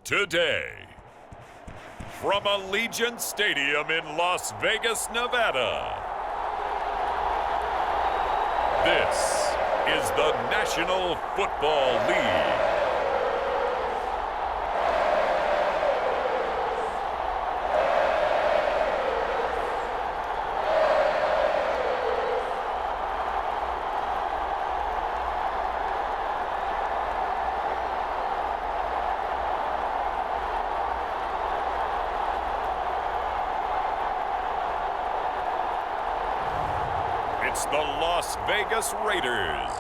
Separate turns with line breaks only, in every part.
Today, from Allegiant Stadium in Las Vegas, Nevada, this is the National Football League. It's the Las Vegas Raiders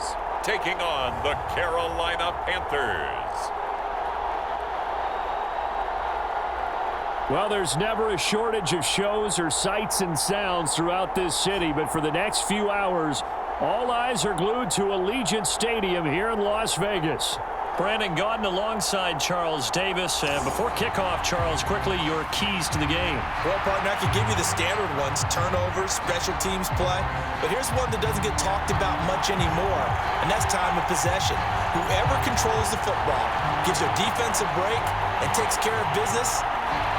taking on the Carolina Panthers.
Well, there's never a shortage of shows or sights and sounds throughout this city, but for the next few hours, all eyes are glued to Allegiant Stadium here in Las Vegas.
Brandon Gardner alongside Charles Davis. And before kickoff, Charles, quickly your keys to the game.
Well, partner, I could give you the standard ones, turnovers, special teams play. But here's one that doesn't get talked about much anymore, and that's time of possession. Whoever controls the football, gives their defense a break, and takes care of business,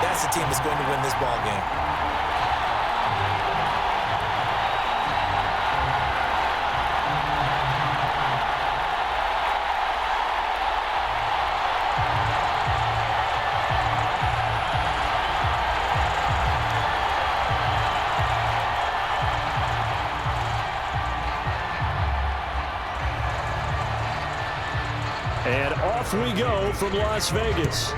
that's the team that's going to win this ball game.
And off we go from Las Vegas.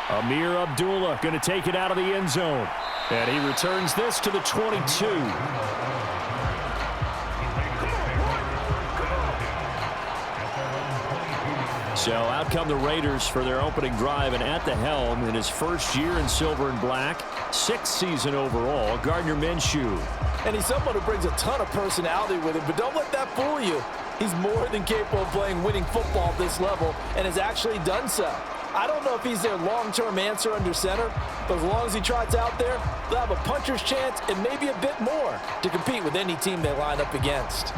Amir Abdullah going to take it out of the end zone. And he returns this to the 22. So out come the Raiders for their opening drive, and at the helm in his first year in silver and black, 6th season overall, Gardner Minshew.
And he's someone who brings a ton of personality with him, but don't let that fool you. He's more than capable of playing winning football at this level and has actually done so. I don't know if he's their long-term answer under center, but as long as he trots out there, they'll have a puncher's chance and maybe a bit more to compete with any team they line up against.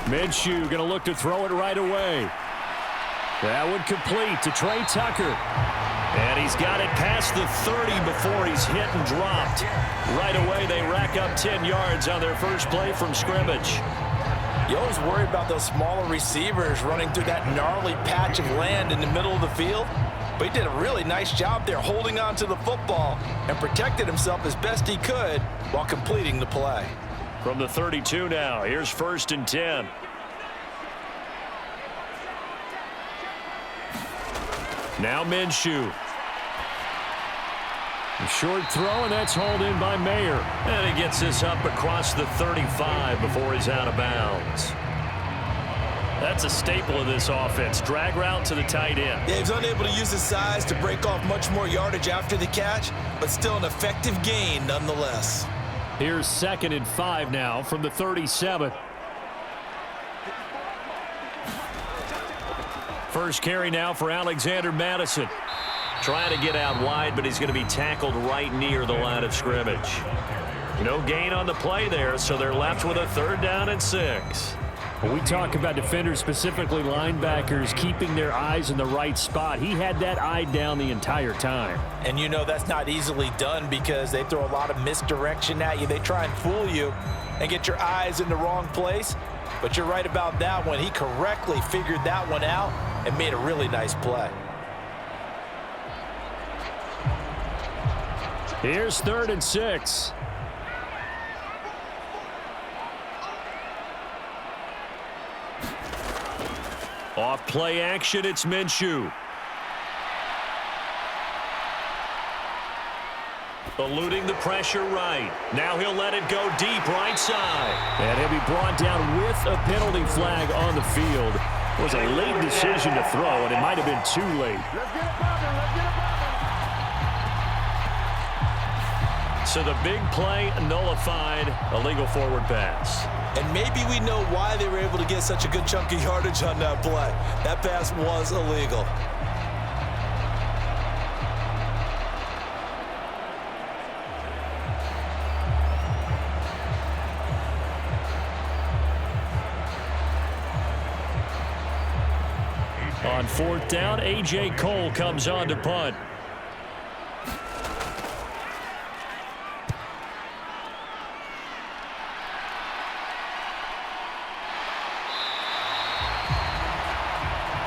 Minshew going to look to throw it right away. That would complete to Trey Tucker. And he's got it past the 30 before he's hit and dropped. Right away, they rack up 10 yards on their first play from scrimmage.
You always worry about those smaller receivers running through that gnarly patch of land in the middle of the field. But he did a really nice job there holding on to the football and protected himself as best he could while completing the play.
From the 32 now, here's 1st and 10. Now Minshew. A short throw, and that's hauled in by Mayer. And he gets this up across the 35 before he's out of bounds. That's a staple of this offense. Drag route to the tight end.
Yeah, he's unable to use his size to break off much more yardage after the catch, but still an effective gain nonetheless.
Here's 2nd and 5 now from the 37. First carry now for Alexander Madison.
Trying to get out wide, but he's going to be tackled right near the line of scrimmage.
No gain on the play there, so they're left with a 3rd down and 6. When we talk about defenders, specifically linebackers, keeping their eyes in the right spot, he had that eye down the entire time.
And you know that's not easily done because they throw a lot of misdirection at you. They try and fool you and get your eyes in the wrong place. But you're right about that one. He correctly figured that one out and made a really nice play.
Here's 3rd and 6. Off play action, it's Minshew. Eluding the pressure right. Now he'll let it go deep right side. And he'll be brought down with a penalty flag on the field. It was a late decision to throw, and it might have been too late. So the big play nullified, a legal forward pass.
And maybe we know why they were able to get such a good chunk of yardage on that play. That pass was illegal.
On 4th down, A.J. Cole comes on to punt.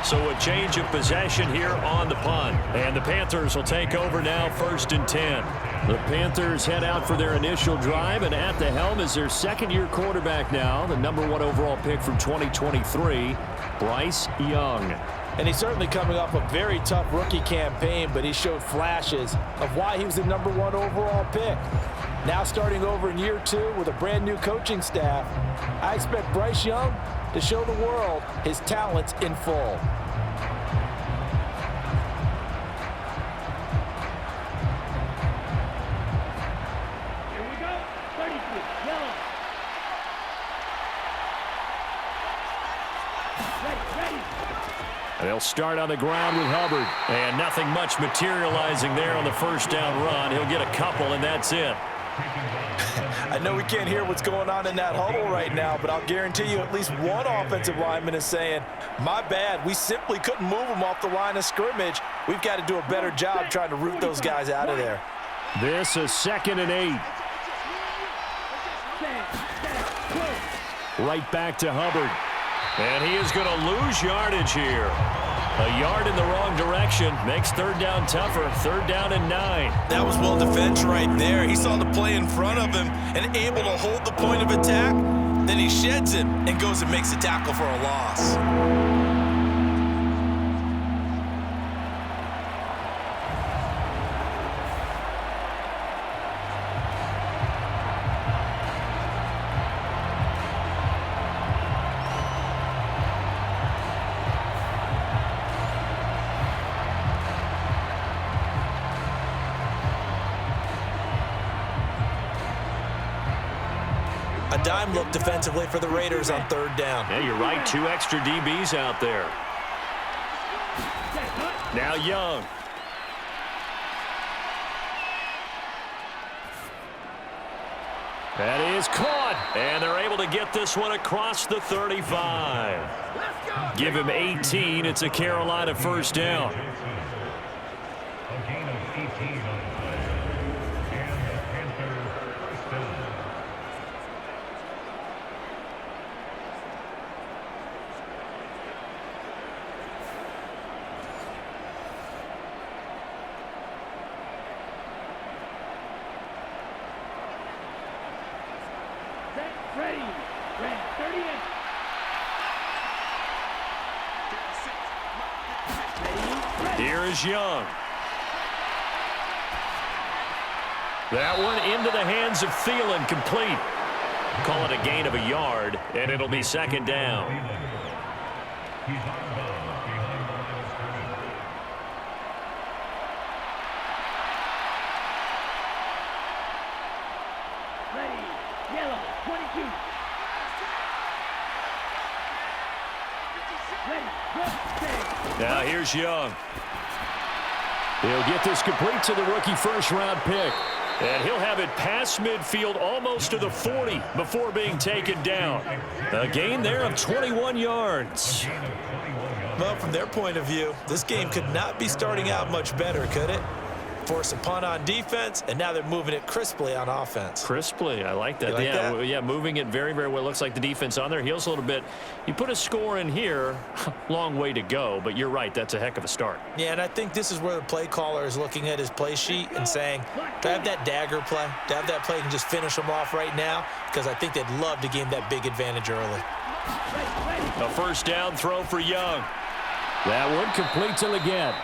So a change of possession here on the punt. And the Panthers will take over now, 1st and 10.
The Panthers head out for their initial drive, and at the helm is their second-year quarterback now, the #1 overall pick from 2023, Bryce Young.
And he's certainly coming off a very tough rookie campaign, but he showed flashes of why he was the #1 overall pick. Now starting over in year 2 with a brand new coaching staff, I expect Bryce Young to show the world his talents in full.
They'll start on the ground with Hubbard.
And nothing much materializing there on the 1st down run. He'll get a couple, and that's it.
I know we can't hear what's going on in that huddle right now, but I'll guarantee you at least one offensive lineman is saying, my bad, we simply couldn't move them off the line of scrimmage. We've got to do a better job trying to root those guys out of there.
This is 2nd and 8. Right back to Hubbard.
And he is going to lose yardage here. A yard in the wrong direction makes 3rd down tougher. 3rd down and 9.
That was well defended right there. He saw the play in front of him and able to hold the point of attack. Then he sheds him and goes and makes a tackle for a loss. A dime look defensively for the Raiders on 3rd down.
Yeah, you're right. 2 extra DBs out there. Now Young.
That is caught.
And they're able to get this one across the 35. Give him 18. It's a Carolina 1st down. Here is Young. That one into the hands of Thielen, complete. Call it a gain of a yard, and it'll be 2nd down.
Ready, yellow, 22.
Now here's Young.
He'll get this complete to the rookie 1st-round pick.
And he'll have it past midfield almost to the 40 before being taken down. A gain there of 21 yards.
Well, from their point of view, this game could not be starting out much better, could it? Force a punt on defense, and now they're moving it crisply on offense.
Crisply, I like that.
You like
yeah,
that?
yeah, moving it very, very well. Looks like the defense on their heels a little bit. You put a score in here, long way to go, but you're right, that's a heck of a start.
Yeah, and I think this is where the play caller is looking at his play sheet and saying, do I have that dagger play? Do I have that play and just finish them off right now? Because I think they'd love to gain that big advantage early.
A 1st down throw for Young.
That one complete to Legette.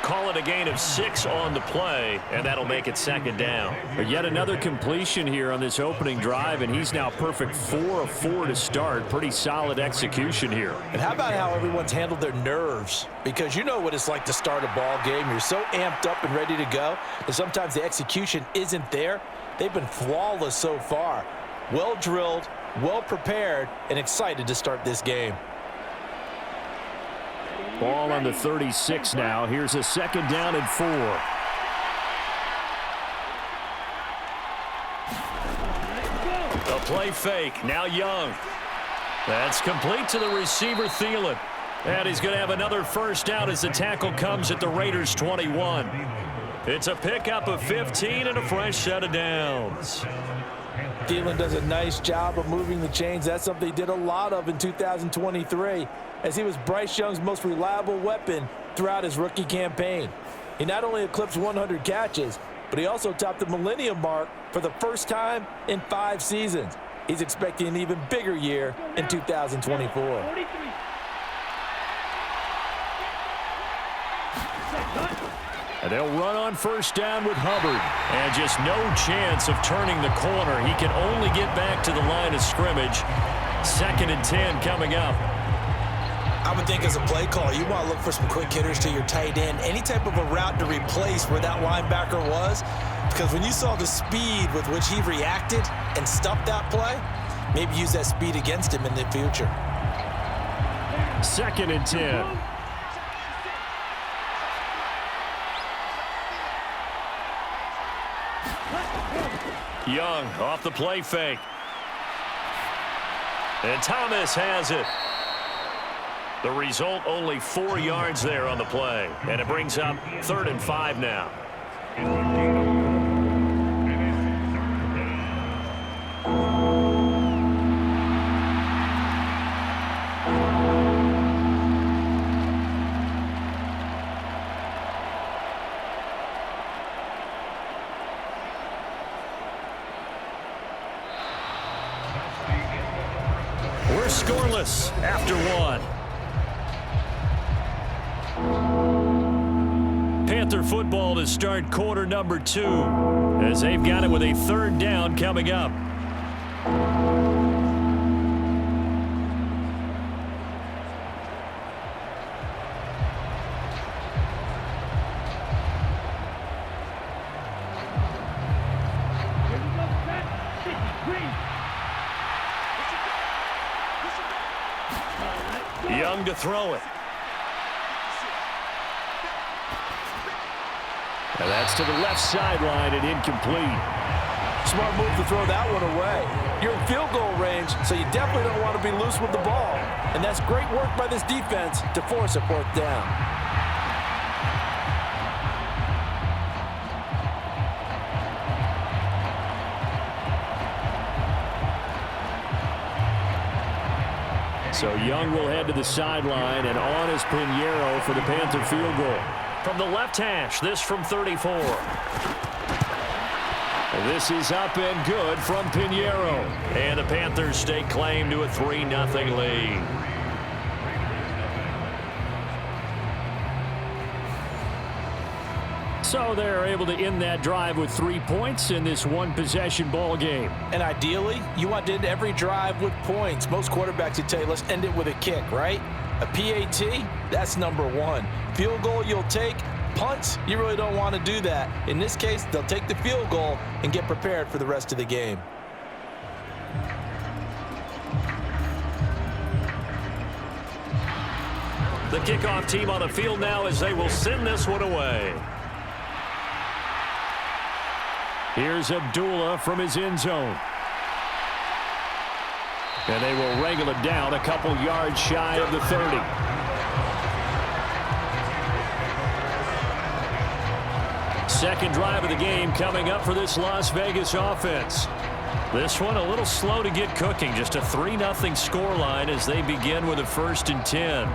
Call it a gain of 6 on the play, and that'll make it 2nd down.
But yet another completion here on this opening drive, and he's now perfect 4 of 4 to start. Pretty solid execution here.
And how about how everyone's handled their nerves? Because you know what it's like to start a ball game. You're so amped up and ready to go, and sometimes the execution isn't there. They've been flawless so far. Well drilled,
well prepared and excited to start this game.
Ball on the 36 now. Here's a 2nd down and 4.
The play fake. Now Young. That's complete to the receiver, Thielen. And he's going to have another first down as the tackle comes at the Raiders' 21. It's a pickup of 15 and a fresh set of downs.
Thielen does a nice job of moving the chains. That's something he did a lot of in 2023, as he was Bryce Young's most reliable weapon throughout his rookie campaign. He not only eclipsed 100 catches, but he also topped the millennium mark for the first time in 5 seasons. He's expecting an even bigger year in 2024.
43.
And they'll run on first down with Hubbard.
And just no chance of turning the corner. He can only get back to the line of scrimmage. 2nd and 10 coming up.
I would think as a play call, you want to look for some quick hitters to your tight end. Any type of a route to replace where that linebacker was. Because when you saw the speed with which he reacted and stuffed that play, maybe use that speed against him in the future.
2nd and 10.
Young off the play fake. And Thomas has it. The result, only 4 yards there on the play. And it brings up 3rd and 5 now. We're scoreless after 1. Panther football to start quarter number 2, as they've got it with a 3rd down coming up. Young to throw it.
And that's to the left sideline and incomplete.
Smart move to throw that one away. You're in field goal range, so you definitely don't want to be loose with the ball. And that's great work by this defense to force a 4th down.
So Young will head to the sideline, and on is Pinheiro for the Panther field goal.
From the left hash, this from 34.
This is up and good from Pinheiro.
And the Panthers stake claim to a 3-0 lead.
So they're able to end that drive with 3 points in this one-possession ball game.
And ideally, you want to end every drive with points. Most quarterbacks would tell you, let's end it with a kick, right? A PAT, that's number 1. Field goal you'll take. Punts, you really don't want to do that. In this case, they'll take the field goal and get prepared for the rest of the game.
The kickoff team on the field now as they will send this one away.
Here's Abdullah from his end zone. And they will wrangle it down a couple yards shy of the 30. Second drive of the game coming up for this Las Vegas offense.
This one a little slow to get cooking. Just a 3-0 scoreline as they begin with a 1st and 10.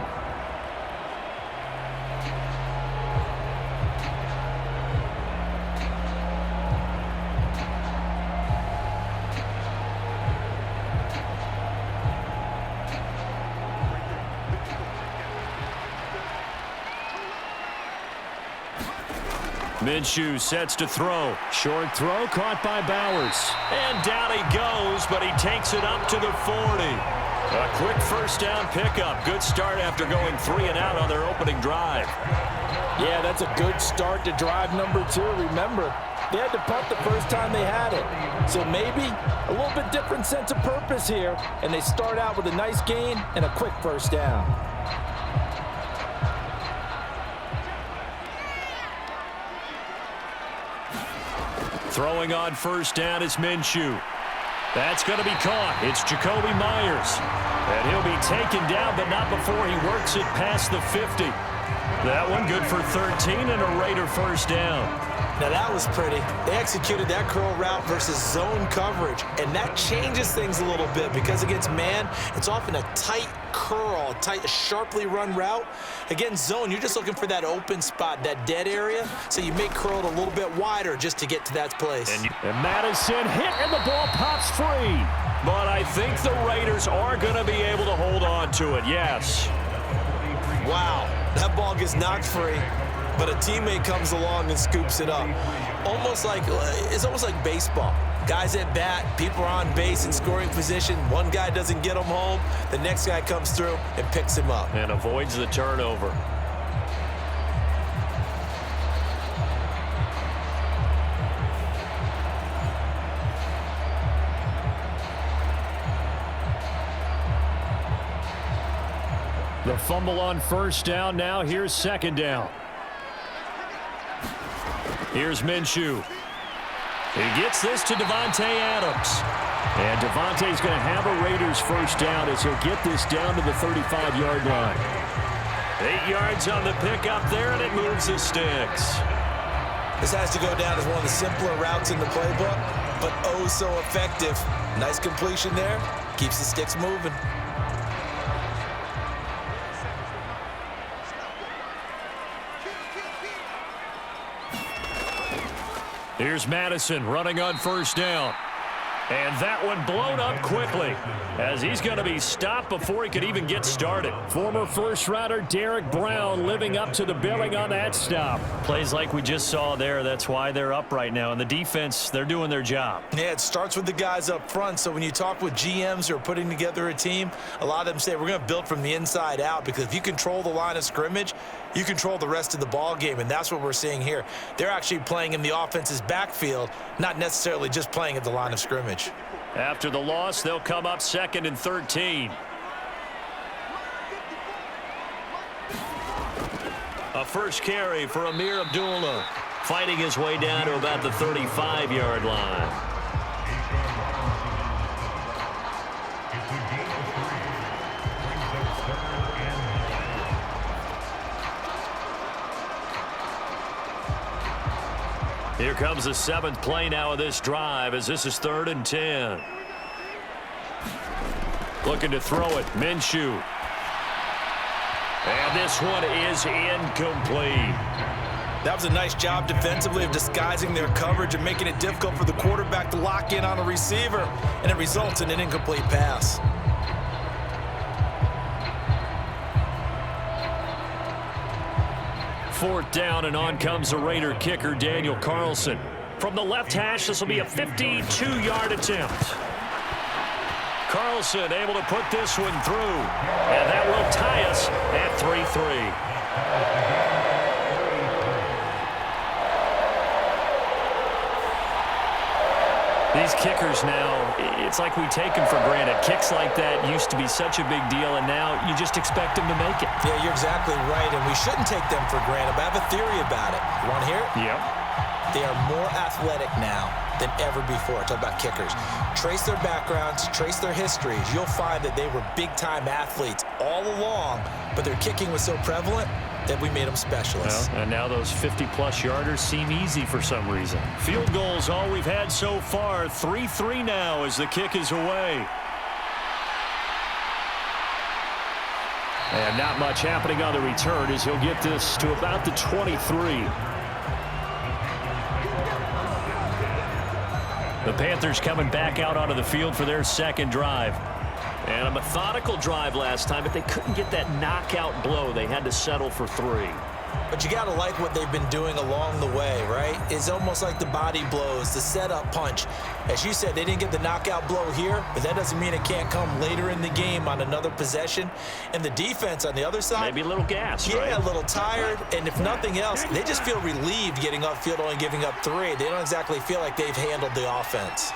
Minshew sets to throw.
Short throw caught by Bowers.
And down he goes, but he takes it up to the 40. A quick first down pickup. Good start after going 3 and out on their opening drive.
Yeah, that's a good start to drive number 2. Remember, They had to punt the first time they had it. So maybe a little bit different sense of purpose here, and they start out with a nice gain and a quick first down.
Throwing on first down is Minshew. That's going to be caught. It's Jacoby Myers. And he'll be taken down, but not before he works it past the 50. That one good for 13 and a Raider first down.
Now that was pretty. They executed that curl route versus zone coverage, and that changes things a little bit because against man, it's often a tight curl, tight, sharply run route. Against zone, you're just looking for that open spot, that dead area, so you make curl it a little bit wider just to get to that place.
And Madison hit, and the ball pops free.
But I think the Raiders are going to be able to hold on to it, yes.
Wow, that ball gets knocked free, but a teammate comes along and scoops it up. It's almost like baseball. Guys at bat, people are on base in scoring position. One guy doesn't get him home. The next guy comes through and picks him up.
And avoids the turnover. The fumble on first down now. Here's second down. Here's Minshew. He gets this to Davante Adams. And Davante's going to have a Raiders first down as he'll get this down to the 35-yard line. 8 yards on the pickup there, and it moves the sticks.
This has to go down as one of the simpler routes in the playbook, but oh so effective. Nice completion there. Keeps the sticks moving.
Here's Madison running on first down. And that one blown up quickly as he's going to be stopped before he could even get started.
Former first-rounder Derek Brown living up to the billing on that stop.
Plays like we just saw there. That's why they're up right now. And the defense, they're doing their job.
Yeah, it starts with the guys up front. So when you talk with GMs who are putting together a team, a lot of them say we're going to build from the inside out, because if you control the line of scrimmage, you control the rest of the ball game, and that's what we're seeing here. They're actually playing in the offense's backfield, not necessarily just playing at the line of scrimmage.
After the loss, they'll come up 2nd and 13. A first carry for Amir Abdullah, fighting his way down to about the 35-yard line. Here comes the 7th play now of this drive as this is 3rd and 10. Looking to throw it, Minshew. And this one is incomplete.
That was a nice job defensively of disguising their coverage and making it difficult for the quarterback to lock in on a receiver, and it results in an incomplete pass.
Fourth down, and on comes the Raider kicker, Daniel Carlson. From the left hash, this will be a 52-yard attempt. Carlson able to put this one through, and that will tie us at 3-3. These kickers now, it's like we take them for granted. Kicks like that used to be such a big deal, and now you just expect them to make it.
Yeah, you're exactly right, and we shouldn't take them for granted, but I have a theory about it. You want to hear it?
Yep.
They are more athletic now than ever before. Talk about kickers. Trace their backgrounds, trace their histories. You'll find that they were big-time athletes all along, but their kicking was so prevalent that we made them specialists.
Well, and now those 50-plus yarders seem easy for some reason. Field goals all we've had so far. 3-3 now as the kick is away. And not much happening on the return as he'll get this to about the 23. The Panthers coming back out onto the field for their second drive. And a methodical drive last time, but they couldn't get that knockout blow. They had to settle for 3.
But you got to like what they've been doing along the way, right? It's almost like the body blows, the setup punch. As you said, they didn't get the knockout blow here, but that doesn't mean it can't come later in the game on another possession. And the defense on the other side,
maybe a little gassed,
right?
Yeah,
a little tired. And if nothing else, they just feel relieved getting upfield, only giving up 3. They don't exactly feel like they've handled the offense.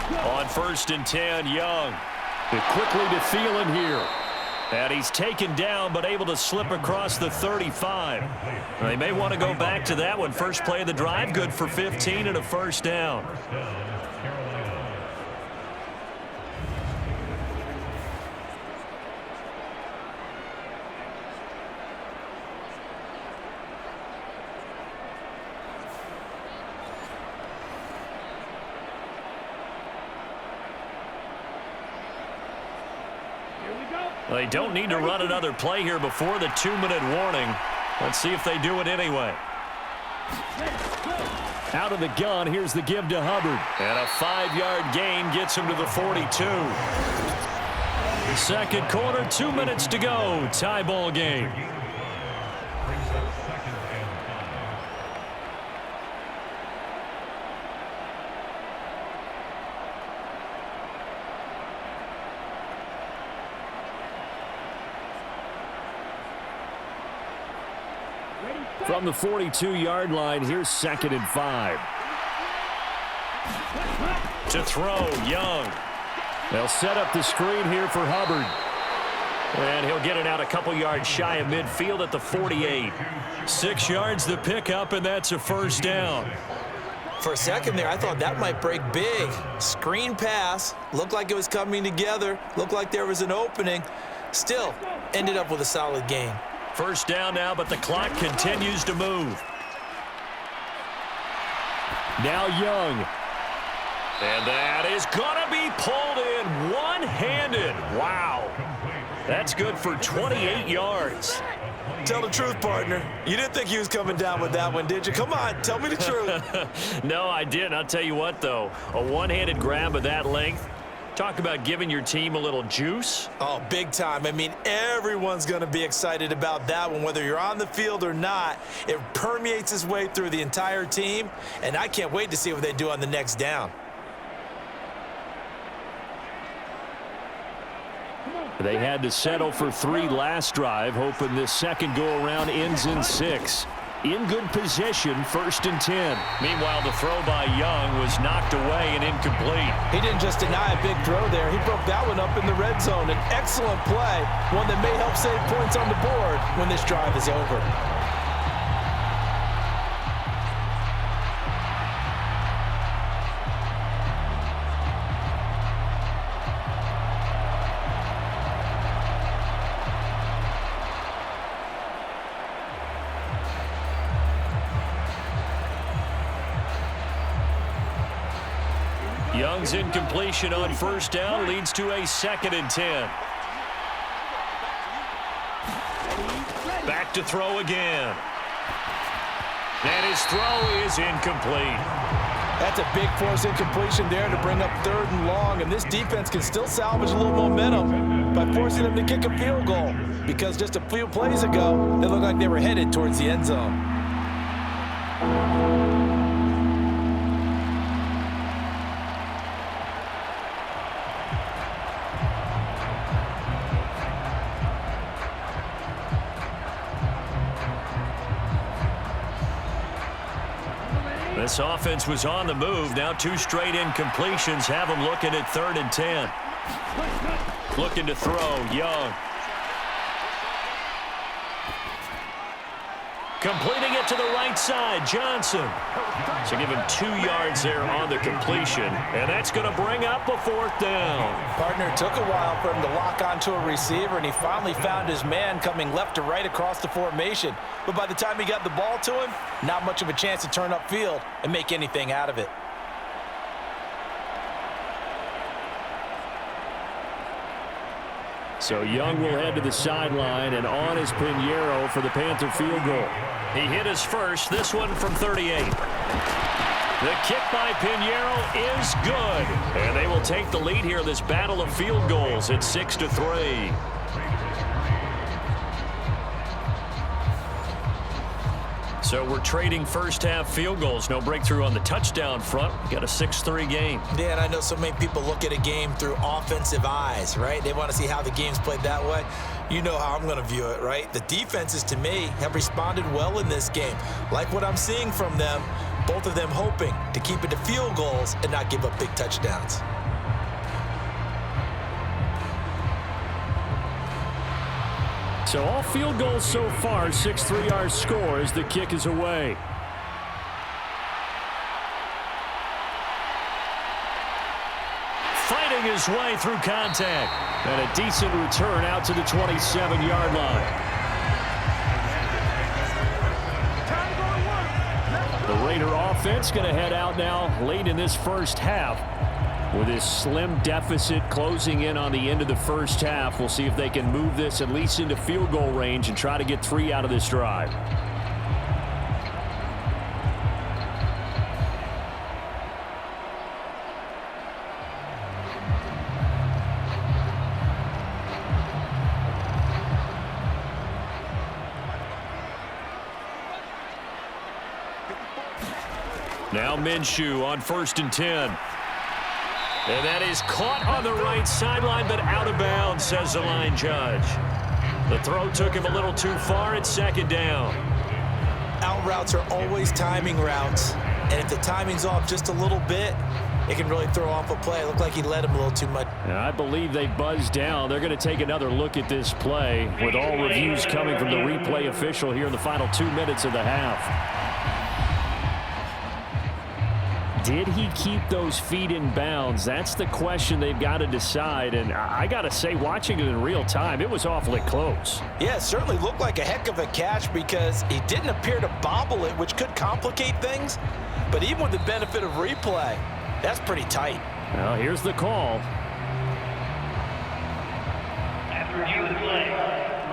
On 1st and 10, Young. Quickly to Thielen here. And he's taken down, but able to slip across the 35. They may want to go back to that one. First play of the drive, good for 15 and a first down. They don't need to run another play here before the 2-minute warning. Let's see if they do it anyway.
Out of the gun, here's the give to Hubbard.
And a 5-yard gain gets him to the 42. Second quarter, 2 minutes to go. Tie ball game.
From the 42-yard line, here's 2nd and 5.
To throw, Young.
They'll set up the screen here for Hubbard.
And he'll get it out a couple yards shy of midfield at the 48. 6 yards the pickup, and that's a first down.
For a second there, I thought that might break big. Screen pass. Looked like it was coming together. Looked like there was an opening. Still, ended up with a solid gain.
First down now, but the clock continues to move.
Now Young.
And that is going to be pulled in one-handed. Wow. That's good for 28 yards.
Tell the truth, partner. You didn't think he was coming down with that one, did you? Come on, tell me the truth.
No, I didn't. I'll tell you what, though. A one-handed grab of that length. Talk about giving your team a little juice.
Oh, big time. I mean, everyone's going to be excited about that one, whether you're on the field or not. It permeates its way through the entire team, and I can't wait to see what they do on the next down.
They had to settle for 3 last drive, hoping this second go-around ends in 6. In good position, 1st and 10.
Meanwhile, the throw by Young was knocked away and incomplete.
He didn't just deny a big throw there. He broke that one up in the red zone. An excellent play, one that may help save points on the board when this drive is over.
Young's incompletion on first down leads to a 2nd and 10. Back to throw again. And his throw is incomplete.
That's a big force incompletion there to bring up 3rd and long, and this defense can still salvage a little momentum by forcing them to kick a field goal, because just a few plays ago, they looked like they were headed towards the end zone.
This offense was on the move. Now 2 straight incompletions have them looking at 3rd and 10. Looking to throw, Young. Completing it to the right side, Johnson. So give him 2 yards there on the completion, and that's going to bring up a 4th down.
Partner, it took a while for him to lock onto a receiver, and he finally found his man coming left to right across the formation. But by the time he got the ball to him, not much of a chance to turn upfield and make anything out of it.
So Young will head to the sideline, and on is Pinheiro for the Panther field goal.
He hit his first, this one from 38. The kick by Pinheiro is good. And they will take the lead here in this battle of field goals at 6-3. So we're trading first-half field goals. No breakthrough on the touchdown front. We got a 6-3 game.
Yeah, and I know so many people look at a game through offensive eyes, right? They want to see how the game's played that way. You know how I'm going to view it, right? The defenses, to me, have responded well in this game. Like what I'm seeing from them, both of them hoping to keep it to field goals and not give up big touchdowns.
So all field goals so far, 6-3 our score as the kick is away. Fighting his way through contact. And a decent return out to the 27-yard line. The Raider offense going to head out now late in this first half. With this slim deficit closing in on the end of the first half, we'll see if they can move this at least into field goal range and try to get 3 out of this drive. Now Minshew on 1st and 10. And that is caught on the right sideline, but out of bounds, says the line judge. The throw took him a little too far. It's 2nd down.
Out routes are always timing routes, and if the timing's off just a little bit, it can really throw off a play. It looked like he led him a little too much.
And I believe they buzzed down. They're going to take another look at this play, with all reviews coming from the replay official here in the final 2 minutes of the half. Did he keep those feet in bounds? That's the question they've got to decide. And I got to say, watching it in real time, it was awfully close.
Yeah, it certainly looked like a heck of a catch because he didn't appear to bobble it, which could complicate things. But even with the benefit of replay, that's pretty tight.
Well, here's the call.
After review of the play,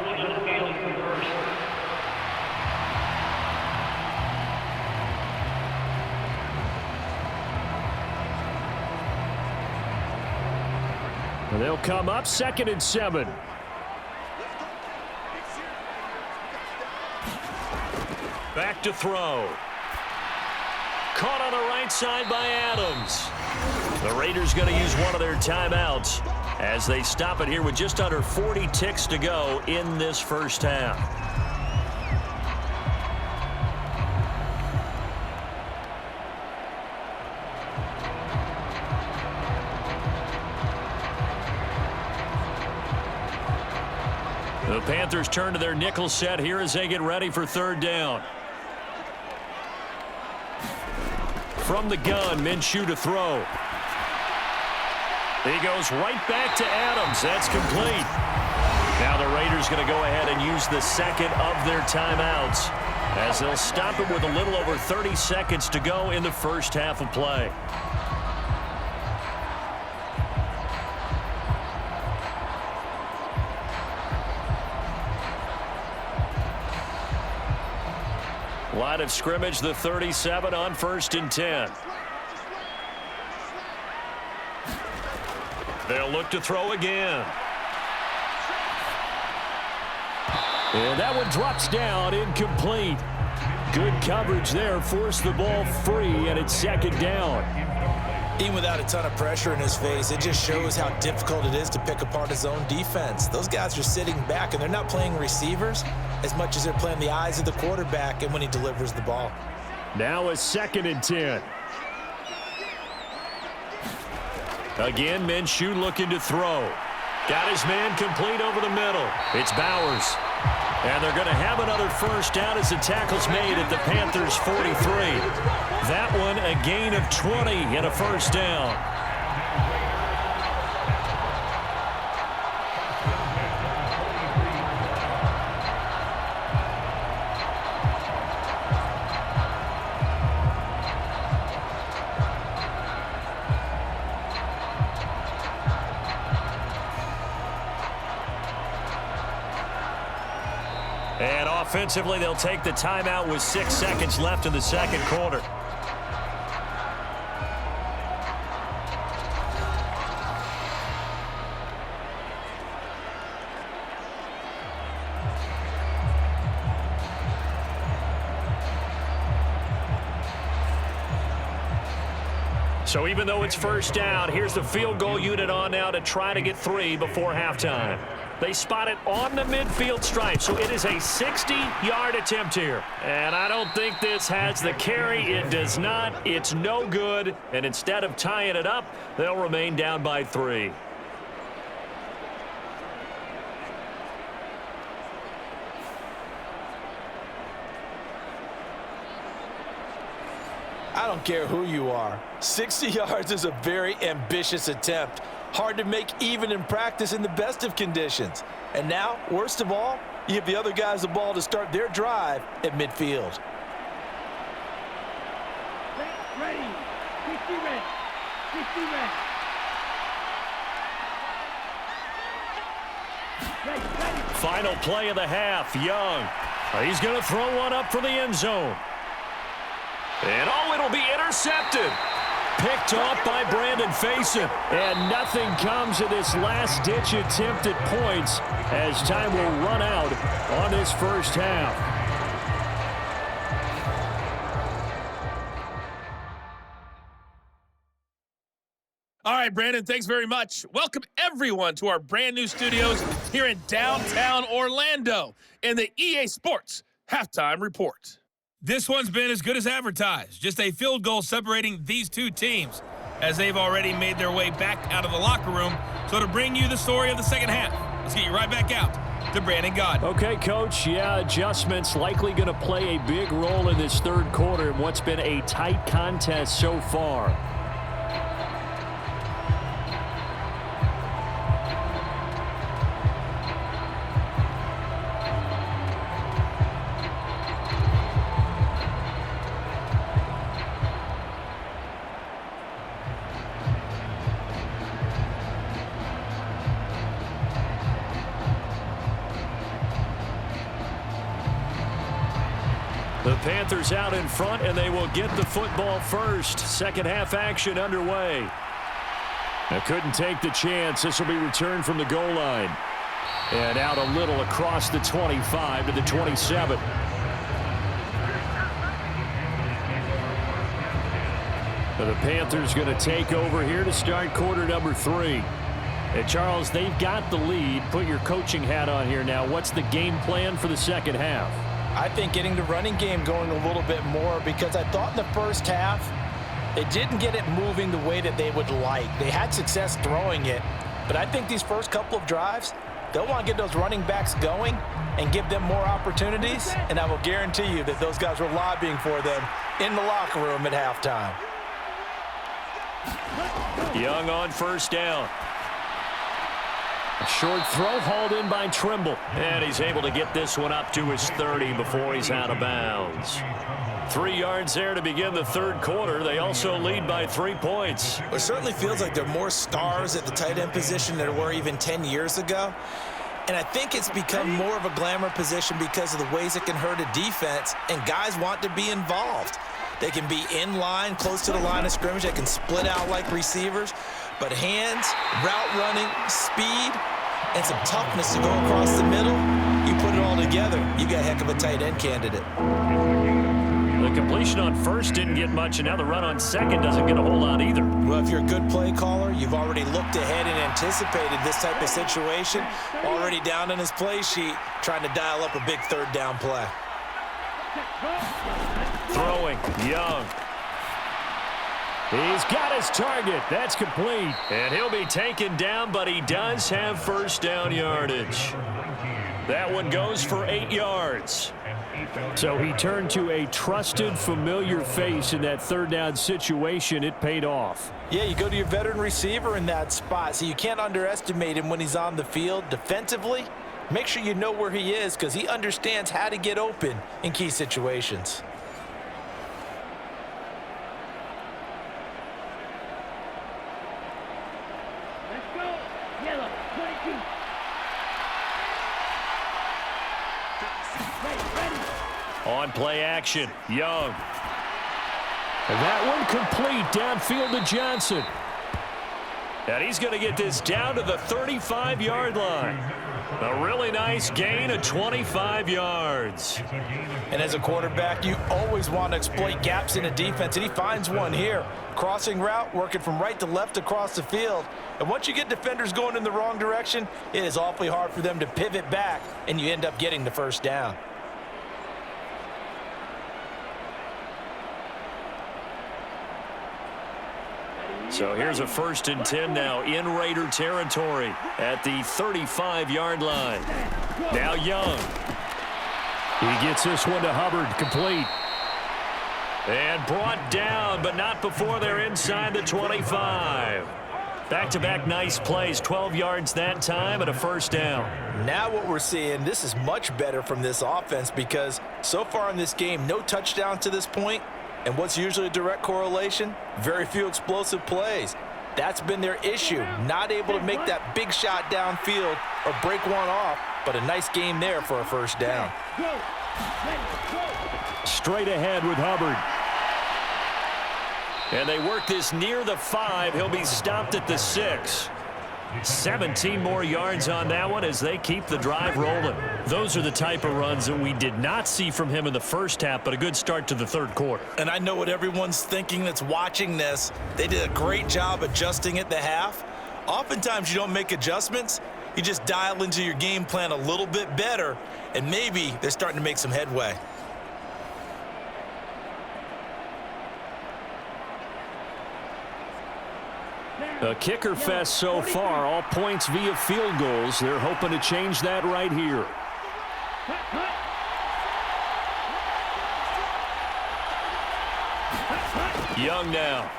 rules on the field reversed.
They'll come up 2nd and 7. Back to throw. Caught on the right side by Adams. The Raiders going to use one of their timeouts as they stop it here with just under 40 ticks to go in this first half. The Panthers turn to their nickel set here as they get ready for 3rd down. From the gun, Minshew to throw. He goes right back to Adams. That's complete. Now the Raiders going to go ahead and use the 2nd of their timeouts as they'll stop it with a little over 30 seconds to go in the first half of play. Line of scrimmage, the 37 on 1st and 10. They'll look to throw again. And that one drops down, incomplete. Good coverage there, forced the ball free, and it's 2nd down.
Even without a ton of pressure in his face, it just shows how difficult it is to pick apart his own defense. Those guys are sitting back, and they're not playing receivers as much as they're playing the eyes of the quarterback and when he delivers the ball.
Now a 2nd and 10. Again, Minshew looking to throw. Got his man complete over the middle. It's Bowers. And they're going to have another first down as the tackle's made at the Panthers' 43. That one a gain of 20 and a first down. And offensively, they'll take the timeout with 6 seconds left in the 2nd quarter.
So even though it's first down, here's the field goal unit on now to try to get 3 before halftime. They spot it on the midfield stripe, so it is a 60-yard attempt here. And I don't think this has the carry. It does not. It's no good. And instead of tying it up, they'll remain down by 3.
I don't care who you are. 60 yards is a very ambitious attempt. Hard to make even in practice in the best of conditions. And now, worst of all, you give the other guys the ball to start their drive at midfield.
Ready. 60 red. 60 red. Ready.
Final play of the half, Young. He's going to throw one up for the end zone. And it'll be intercepted. Picked off by Brandon Faison. And nothing comes of this last-ditch attempt at points as time will run out on this first half.
All right, Brandon, thanks very much. Welcome, everyone, to our brand-new studios here in downtown Orlando in the EA Sports Halftime Report. This one's been as good as advertised. Just a field goal separating these two teams as they've already made their way back out of the locker room. So to bring you the story of the second half, let's get you right back out to Brandon Gardner.
Okay, Coach. Yeah, adjustments likely going to play a big role in this third quarter in what's been a tight contest so far. The Panthers out in front, and they will get the football first. Second half action underway. Now couldn't take the chance. This will be returned from the goal line. And out a little across the 25 to the 27. Now the Panthers going to take over here to start quarter number 3. And Charles, they've got the lead. Put your coaching hat on here now. What's the game plan for the second half?
I think getting the running game going a little bit more because I thought in the first half they didn't get it moving the way that they would like. They had success throwing it, but I think these first couple of drives, they'll want to get those running backs going and give them more opportunities, and I will guarantee you that those guys were lobbying for them in the locker room at halftime.
Young on first down.
A short throw hauled in by Trimble.
And he's able to get this one up to his 30 before he's out of bounds. 3 yards there to begin the third quarter. They also lead by 3 points.
It certainly feels like there are more stars at the tight end position than there were even 10 years ago. And I think it's become more of a glamour position because of the ways it can hurt a defense, and guys want to be involved. They can be in line, close to the line of scrimmage. They can split out like receivers. But hands, route running, speed, and some toughness to go across the middle, you put it all together, you got a heck of a tight end candidate.
The completion on first didn't get much, and now the run on second doesn't get a whole lot either.
Well, if you're a good play caller, you've already looked ahead and anticipated this type of situation, already down in his play sheet, trying to dial up a big third down play.
Throwing, Young.
He's got his target. That's complete.
And he'll be taken down, but he does have first down yardage. That one goes for 8 yards.
So he turned to a trusted, familiar face in that third down situation. It paid off.
Yeah, you go to your veteran receiver in that spot, so you can't underestimate him when he's on the field. Defensively, make sure you know where he is because he understands how to get open in key situations.
On play action, Young.
And that one complete downfield to Johnson.
And he's going to get this down to the 35-yard line. A really nice gain of 25 yards.
And as a quarterback, you always want to exploit gaps in a defense, and he finds one here. Crossing route, working from right to left across the field. And once you get defenders going in the wrong direction, it is awfully hard for them to pivot back, and you end up getting the first down.
So here's a 1st and 10 now in Raider territory at the 35-yard line. Now Young.
He gets this one to Hubbard, complete.
And brought down, but not before they're inside the 25. Back-to-back nice plays, 12 yards that time and a first down.
Now what we're seeing, this is much better from this offense because so far in this game, no touchdown to this point. And what's usually a direct correlation? Very few explosive plays. That's been their issue, not able to make that big shot downfield or break one off, but a nice game there for a first down.
Straight ahead with Hubbard.
And they work this near the 5. He'll be stopped at the 6. 17 more yards on that one as they keep the drive rolling.
Those are the type of runs that we did not see from him in the first half, but a good start to the third quarter.
And I know what everyone's thinking that's watching this. They did a great job adjusting at the half. Oftentimes you don't make adjustments. You just dial into your game plan a little bit better, and maybe they're starting to make some headway.
A kicker fest so far, all points via field goals. They're hoping to change that right here.
Young now.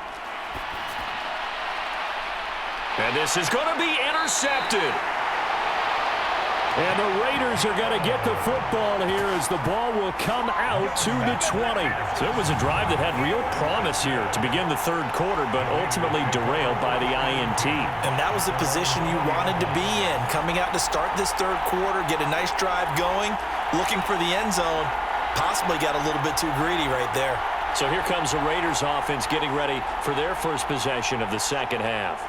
And this is going to be intercepted.
And the Raiders are going to get the football here as the ball will come out to the 20.
So it was a drive that had real promise here to begin the third quarter, but ultimately derailed by the INT.
And that was the position you wanted to be in, coming out to start this third quarter, get a nice drive going, looking for the end zone. Possibly got a little bit too greedy right there.
So here comes the Raiders offense getting ready for their first possession of the second half.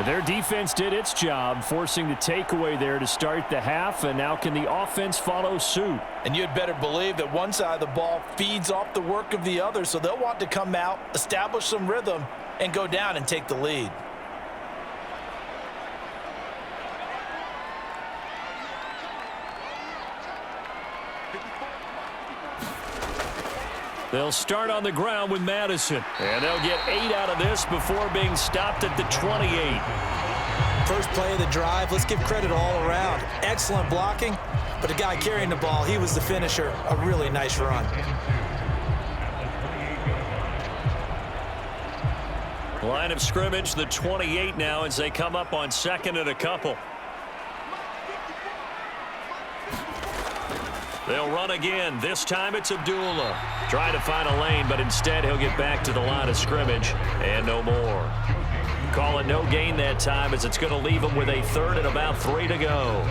Their defense did its job, forcing the takeaway there to start the half, and now can the offense follow suit?
And you'd better believe that one side of the ball feeds off the work of the other, so they'll want to come out, establish some rhythm, and go down and take the lead.
They'll start on the ground with Madison. And they'll get 8 out of this before being stopped at the 28.
First play of the drive, let's give credit all around. Excellent blocking, but the guy carrying the ball, he was the finisher. A really nice run.
Line of scrimmage, the 28 now as they come up on second and a couple. They'll run again. This time it's Abdullah. Trying to find a lane, but instead he'll get back to the line of scrimmage and no more. Call it no gain that time as it's going to leave him with a third and about 3 to go.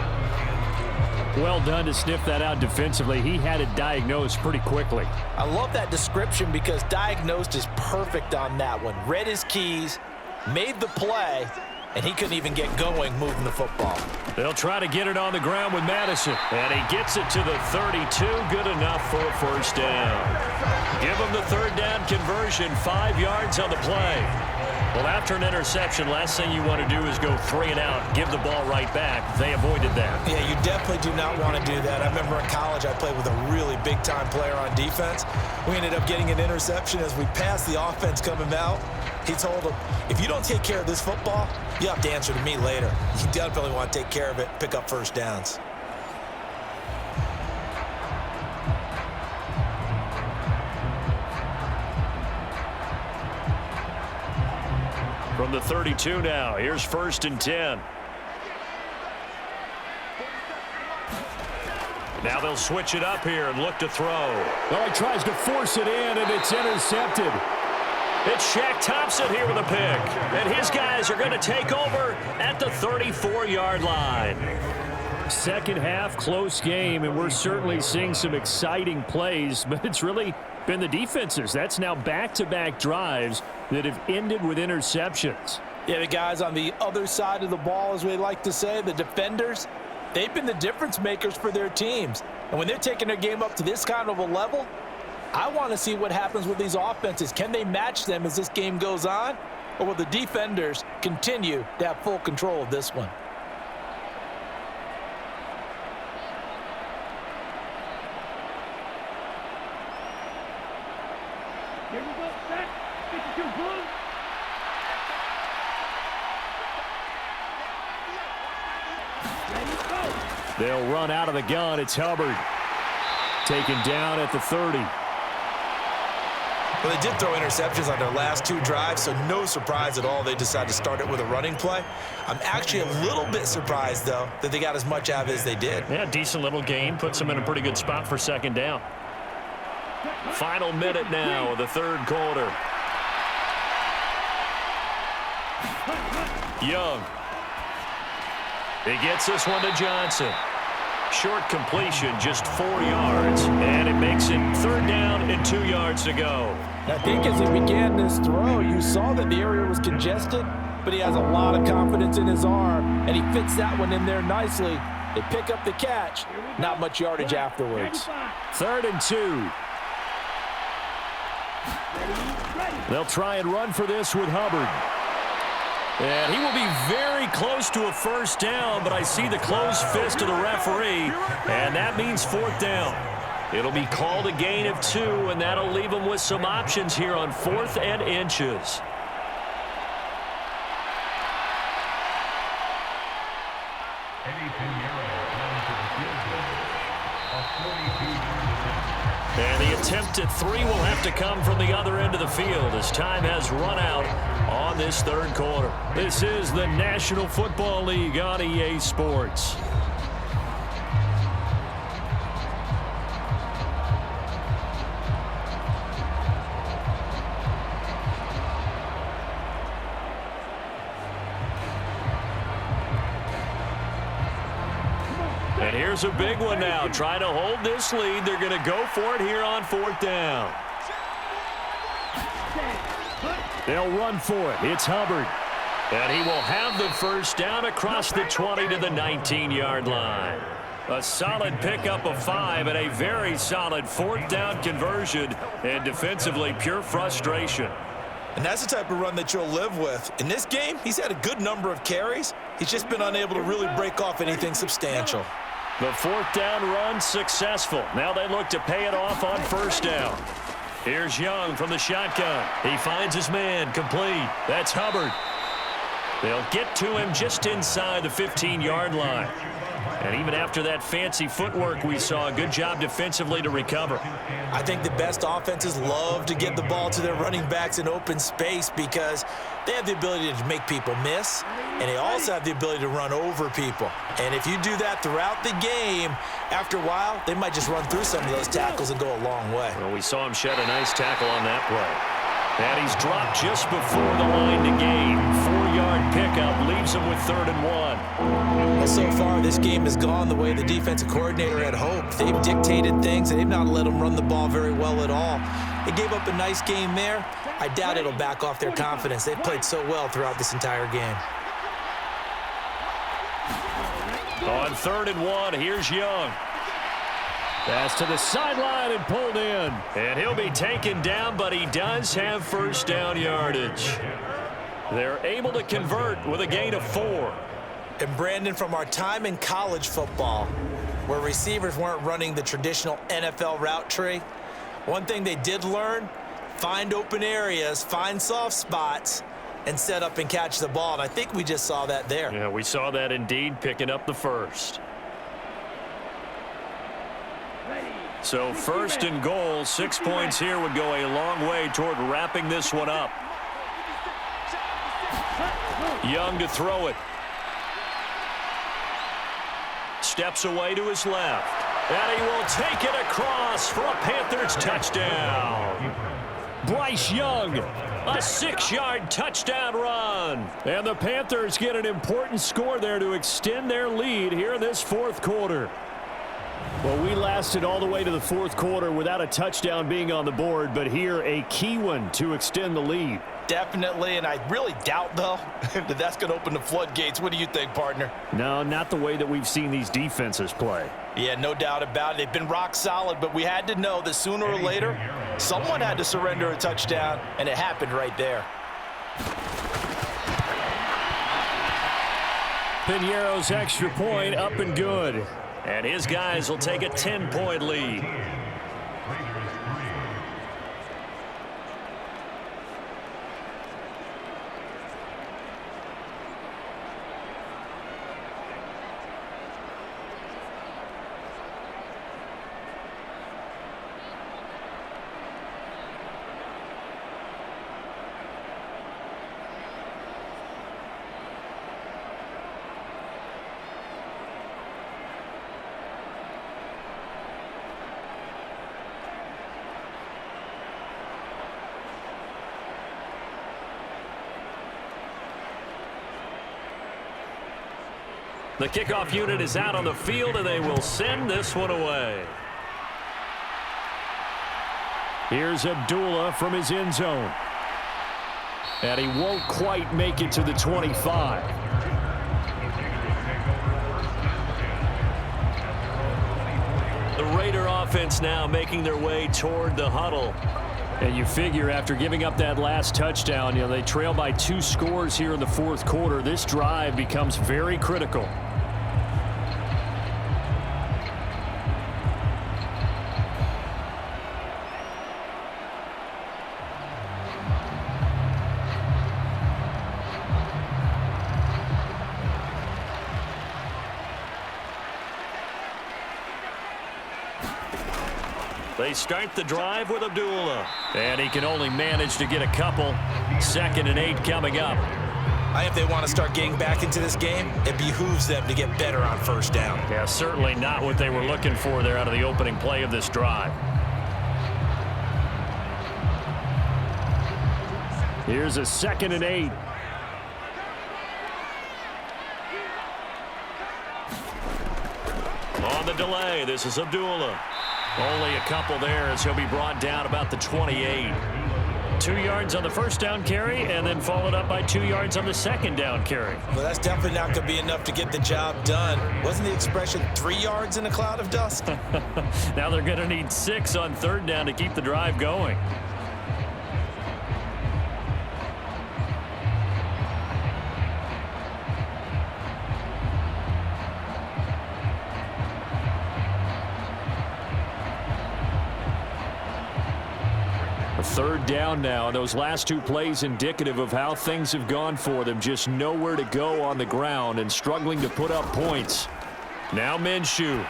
Well done to sniff that out defensively. He had it diagnosed pretty quickly.
I love that description because diagnosed is perfect on that one. Read his keys, made the play, and he couldn't even get going moving the football.
They'll try to get it on the ground with Madison. And he gets it to the 32. Good enough for a first down. Give him the third down conversion. 5 yards on the play. Well, after an interception, last thing you want to do is go 3 and out, give the ball right back. They avoided that.
Yeah, you definitely do not want to do that. I remember in college I played with a really big-time player on defense. We ended up getting an interception as we passed the offense coming out. He told him, if you don't take care of this football, you have to answer to me later. You definitely want to take care of it, pick up first downs.
From the 32 now, here's 1st and 10. Now they'll switch it up here and look to throw.
Well, he tries to force it in, and it's intercepted.
It's Shaq Thompson here with a pick. And his guys are going to take over at the 34-yard line.
Second half, close game, and we're certainly seeing some exciting plays, but it's really been the defenses. That's now back-to-back drives that have ended with interceptions.
Yeah, the guys on the other side of the ball, as we like to say, the defenders, they've been the difference makers for their teams. And when they're taking their game up to this kind of a level, I want to see what happens with these offenses. Can they match them as this game goes on? Or will the defenders continue to have full control of this one?
Here we go, set, 52 blue. Ready, go.
They'll run out of the gun. It's Hubbard. Taken down at the 30.
Well, they did throw interceptions on their last 2 drives, so no surprise at all they decided to start it with a running play. I'm actually a little bit surprised, though, that they got as much out of it as they did.
Yeah, decent little game. Puts them in a pretty good spot for second down. Final minute now of the third quarter. Young. He gets this one to Johnson. Short completion, just 4 yards. And it makes it third down and 2 yards to go.
I think as he began this throw, you saw that the area was congested, but he has a lot of confidence in his arm, and he fits that one in there nicely. They pick up the catch, not much yardage afterwards.
3rd and 2. They'll try and run for this with Hubbard. And he will be very close to a first down, but I see the closed fist of the referee, and that means 4th down. It'll be called a gain of 2, and that'll leave them with some options here on 4th and inches. And the attempt at 3 will have to come from the other end of the field as time has run out on this third quarter. This is the National Football League on EA Sports. And here's a big one now. Trying to hold this lead. They're going to go for it here on 4th down. They'll run for it. It's Hubbard. And he will have the first down across the 20 to the 19-yard line. A solid pickup of 5 and a very solid 4th down conversion. And defensively, pure frustration.
And that's the type of run that you'll live with. In this game, he's had a good number of carries. He's just been unable to really break off anything substantial.
The 4th down run successful. Now they look to pay it off on first down. Here's Young from the shotgun. He finds his man complete. That's Hubbard. They'll get to him just inside the 15-yard line. And even after that fancy footwork we saw, a good job defensively to recover.
I think the best offenses love to get the ball to their running backs in open space because they have the ability to make people miss, and they also have the ability to run over people. And if you do that throughout the game, after a while, they might just run through some of those tackles and go a long way.
Well, we saw him shed a nice tackle on that play. And he's dropped just before the line to gain. 4-yard pickup leaves him with 3rd and 1.
Well, so far, this game has gone the way the defensive coordinator had hoped. They've dictated things, and they've not let them run the ball very well at all. They gave up a nice game there. I doubt it'll back off their confidence. They've played so well throughout this entire game.
On 3rd and 1, here's Young. Pass to the sideline and pulled in. And he'll be taken down, but he does have first down yardage. They're able to convert with a gain of 4.
And Brandon, from our time in college football, where receivers weren't running the traditional NFL route tree, one thing they did learn, find open areas, find soft spots, and set up and catch the ball. And I think we just saw that there.
Yeah, we saw that indeed, picking up the first. So 1st and goal, 6 points here would go a long way toward wrapping this one up. Young to throw it. Steps away to his left. And he will take it across for a Panthers touchdown. Bryce Young, a 6-yard touchdown run. And the Panthers get an important score there to extend their lead here in this 4th quarter. Well, we lasted all the way to the 4th quarter without a touchdown being on the board, but here a key one to extend the lead.
definitely, and I really doubt, though, that that's going to open the floodgates. What do you think, partner?
No, not the way that we've seen these defenses play.
Yeah, no doubt about it. They've been rock solid, but we had to know that sooner or later, someone had to surrender a touchdown, and it happened right there.
Piñeiro's extra point up and good.
And his guys will take a 10-point lead. The kickoff unit is out on the field, and they will send this one away.
Here's Abdullah from his end zone. And he won't quite make it to the 25.
The Raider offense now making their way toward the huddle.
And you figure after giving up that last touchdown, they trail by 2 scores here in the fourth quarter. This drive becomes very critical.
They start the drive with Abdullah.
And he can only manage to get a couple. 2nd and 8 coming up.
I think if they want to start getting back into this game, it behooves them to get better on first down.
Yeah, certainly not what they were looking for there out of the opening play of this drive. Here's a 2nd and 8.
On the delay, this is Abdullah. Only a couple there as he'll be brought down about the 28.
2 yards on the first down carry, and then followed up by 2 yards on the second down carry.
Well, that's definitely not going to be enough to get the job done. Wasn't the expression 3 yards in a cloud of dust?
Now they're going to need 6 on 3rd down to keep the drive going. Third down now. Those last 2 plays indicative of how things have gone for them. Just nowhere to go on the ground and struggling to put up points. Now Minshew.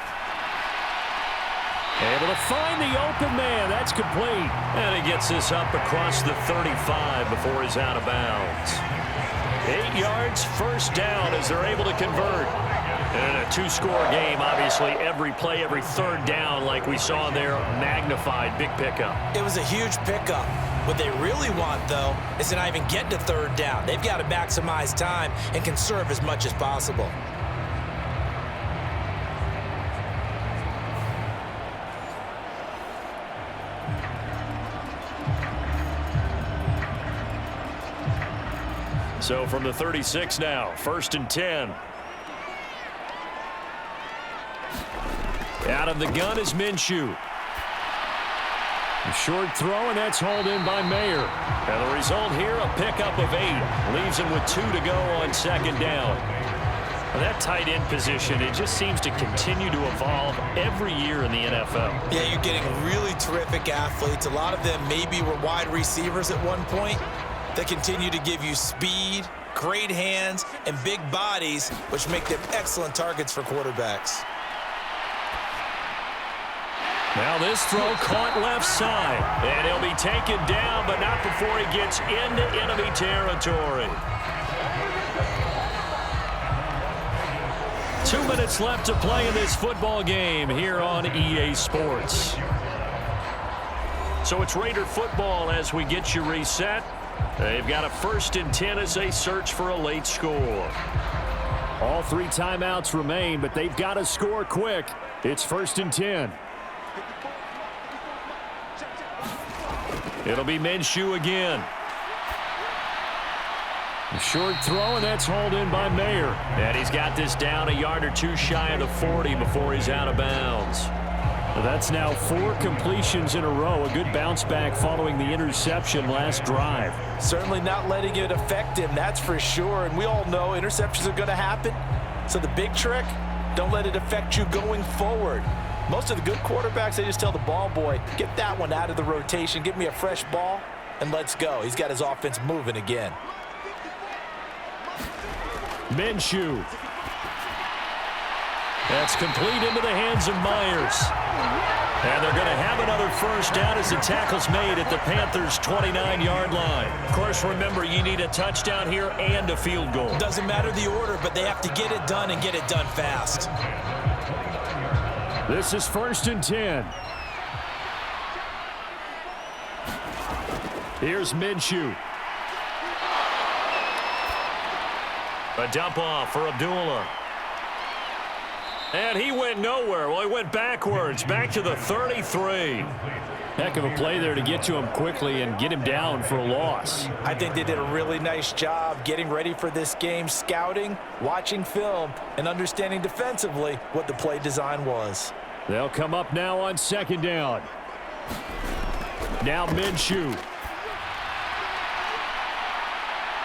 Able to find the open man. That's complete.
And he gets this up across the 35 before he's out of bounds.
8 yards, first down as they're able to convert. And in a 2-score game, obviously every play, every 3rd down, like we saw there, magnified, big pickup.
It was a huge pickup. What they really want, though, is to not even get to 3rd down. They've got to maximize time and conserve as much as possible.
So from the 36 now, 1st and 10. Out of the gun is Minshew. A short throw, and that's hauled in by Mayer. And the result here, a pickup of 8. Leaves him with 2 to go on 2nd down. Well, that tight end position, it just seems to continue to evolve every year in the NFL.
Yeah, you're getting really terrific athletes. A lot of them maybe were wide receivers at one point. They continue to give you speed, great hands, and big bodies, which make them excellent targets for quarterbacks.
Now this throw caught left side. And he'll be taken down, but not before he gets into enemy territory. 2 minutes left to play in this football game here on EA Sports. So it's Raider football as we get you reset. They've got a 1st and 10 as they search for a late score. All 3 timeouts remain, but they've got to score quick. It's 1st and 10. It'll be Minshew again. A short throw, and that's hauled in by Mayer.
And he's got this down a yard or two shy of the 40 before he's out of bounds.
That's now 4 completions in a row. A good bounce back following the interception last drive.
Certainly not letting it affect him, that's for sure. And we all know interceptions are going to happen. So the big trick, don't let it affect you going forward. Most of the good quarterbacks, they just tell the ball boy, get that one out of the rotation, give me a fresh ball, and let's go. He's got his offense moving again.
Minshew. That's complete into the hands of Myers. And they're going to have another first down as the tackle's made at the Panthers' 29-yard line.
Of course, remember, you need a touchdown here and a field goal.
Doesn't matter the order, but they have to get it done and get it done fast.
This is 1st and 10. Here's Minshew.
A dump off for Abdullah. And he went nowhere. Well, he went backwards, back to the 33.
Heck of a play there to get to him quickly and get him down for a loss.
I think they did a really nice job getting ready for this game, scouting, watching film, and understanding defensively what the play design was.
They'll come up now on 2nd down. Now Minshew.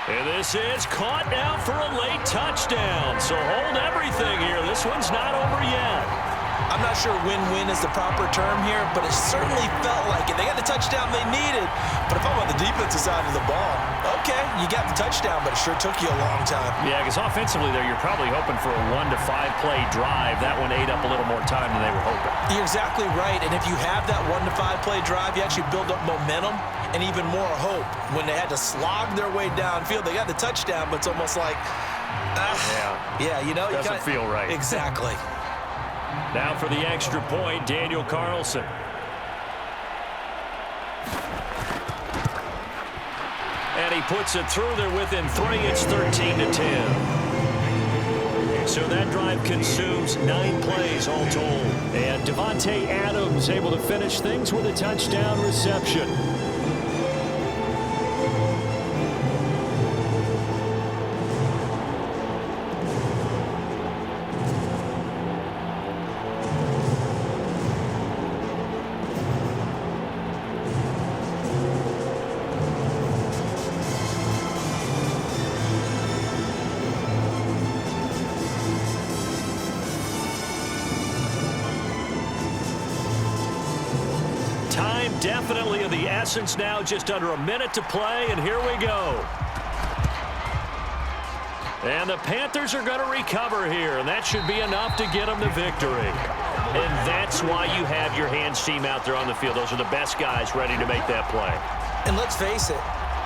And this is caught now for a late touchdown. So hold everything here. This one's not over yet.
I'm not sure win-win is the proper term here, but it certainly felt like it. They got the touchdown they needed. But if I'm on the defensive side of the ball, okay, you got the touchdown, but it sure took you a long time.
Yeah, because offensively there, you're probably hoping for a 1 to 5 play drive. That one ate up a little more time than they were hoping.
You're exactly right. And if you have that 1 to 5 play drive, you actually build up momentum and even more hope. When they had to slog their way downfield, they got the touchdown, but it's almost like, yeah, you know,
doesn't feel right.
Exactly.
Now for the extra point, Daniel Carlson. And he puts it through there within 3. It's 13 to 10. So that drive consumes 9 plays all told.
And Davante Adams able to finish things with a touchdown reception.
Definitely of the essence now, just under a minute to play, and here we go. And the Panthers are going to recover here, and that should be enough to get them the victory. And that's why you have your hands team out there on the field. Those are the best guys ready to make that play.
And let's face it,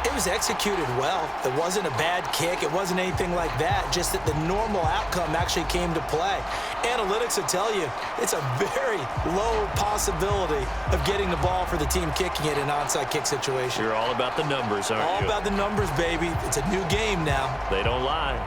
it was executed well. It wasn't a bad kick. It wasn't anything like that. Just that the normal outcome actually came to play. Analytics will tell you it's a very low possibility of getting the ball for the team kicking it in an onside kick situation.
You're all about the numbers, aren't you?
All about the numbers, baby. It's a new game now.
They don't lie.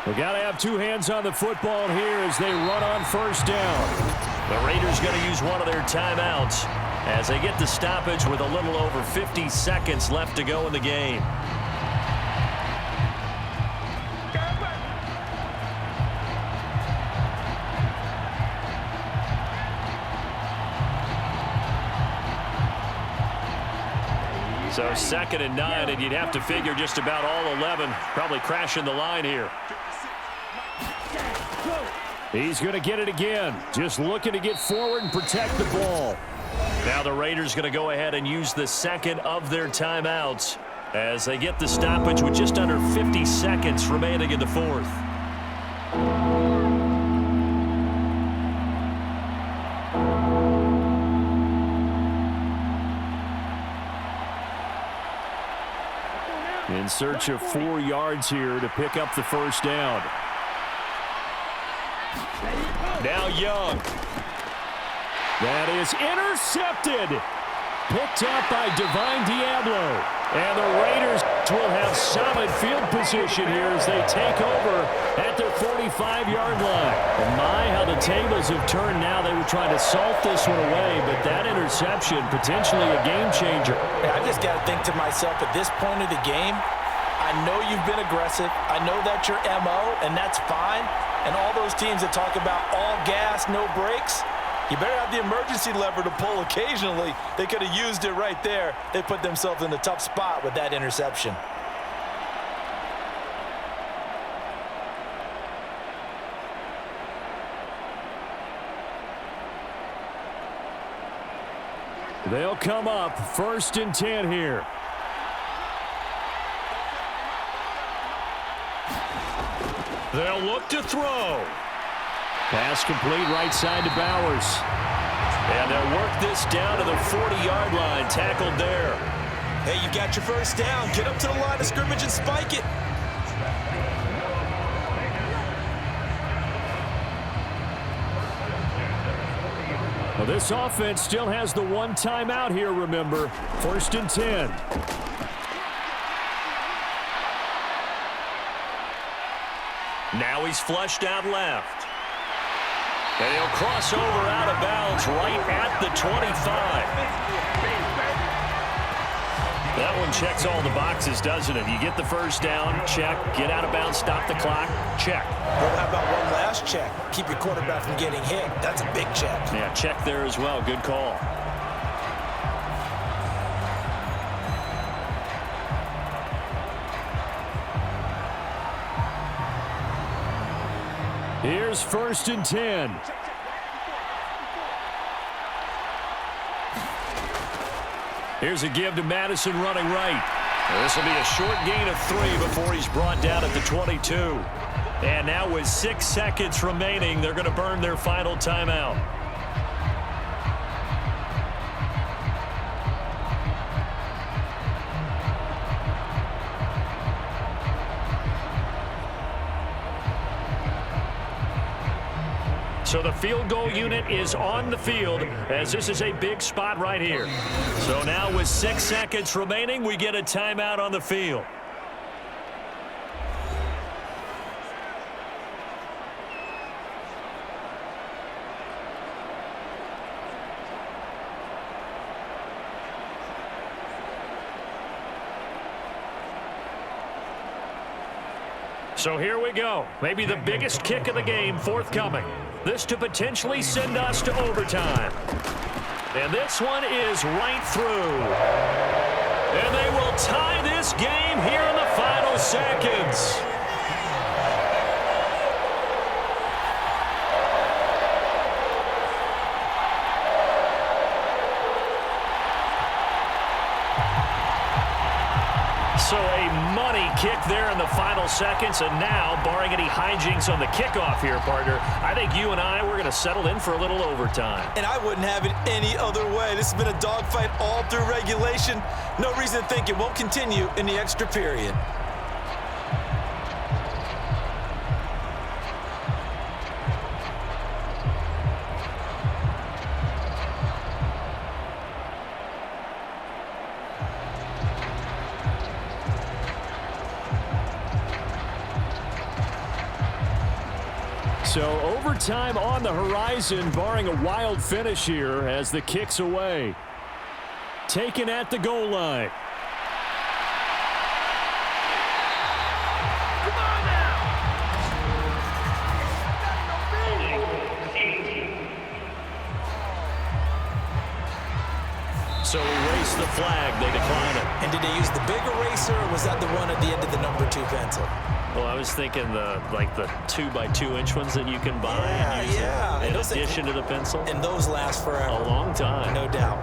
We got to have 2 hands on the football here as they run on 1st down.
The Raiders going to use one of their timeouts as they get the stoppage with a little over 50 seconds left to go in the game. So 2nd and 9, and you'd have to figure just about all 11 probably crashing the line here.
He's going to get it again. Just looking to get forward and protect the ball.
Now the Raiders going to go ahead and use the 2nd of their timeouts as they get the stoppage with just under 50 seconds remaining in the 4th.
In search of 4 yards here to pick up the 1st down.
Now Young.
That is intercepted. Picked up by Davante. And the Raiders will have solid field position here as they take over at their 45-yard line. And my, how the tables have turned now. They were trying to salt this one away, but that interception, potentially a game changer.
I just got to think to myself, at this point of the game, I know you've been aggressive. I know that's your MO, and that's fine. And all those teams that talk about all gas, no brakes, you better have the emergency lever to pull occasionally. They could have used it right there. They put themselves in a tough spot with that interception.
They'll come up 1st and 10 here. They'll look to throw. Pass complete right side to Bowers. And they'll work this down to the 40-yard line. Tackled there.
Hey, you got your first down. Get up to the line of scrimmage and spike it.
Well, this offense still has the one timeout here, remember. 1st and 10.
Now he's flushed out left. And he'll cross over out of bounds right at the 25. That one checks all the boxes, doesn't it? You get the first down, check. Get out of bounds, stop the clock, check.
Well, how about one last check? Keep your quarterback from getting hit. That's a big check.
Yeah, check there as well. Good call.
Here's 1st and 10. Here's a give to Madison running right. This will be a short gain of 3 before he's brought down at the 22. And now with 6 seconds remaining, they're going to burn their final timeout. So the field goal unit is on the field as this is a big spot right here. So now with 6 seconds remaining, we get a timeout on the field. So here we go. Maybe the biggest kick of the game forthcoming. This to potentially send us to overtime. And this one is right through. And they will tie this game here in the final seconds. So a money kick there in the final seconds, and now, barring any hijinks on the kickoff here, partner, I think you and I, we're going to settle in for a little overtime.
And I wouldn't have it any other way. This has been a dogfight all through regulation. No reason to think it won't continue in the extra period.
So overtime on the horizon, barring a wild finish here as the kick's away. Taken at the goal line.
Come on now!
So erase the flag. They decline it.
And did they use the big eraser, or was that the one at the end of the number 2 pencil?
Well, I was thinking the 2x2-inch ones that you can buy and use in addition to the pencil.
And those last forever.
A long time.
No doubt.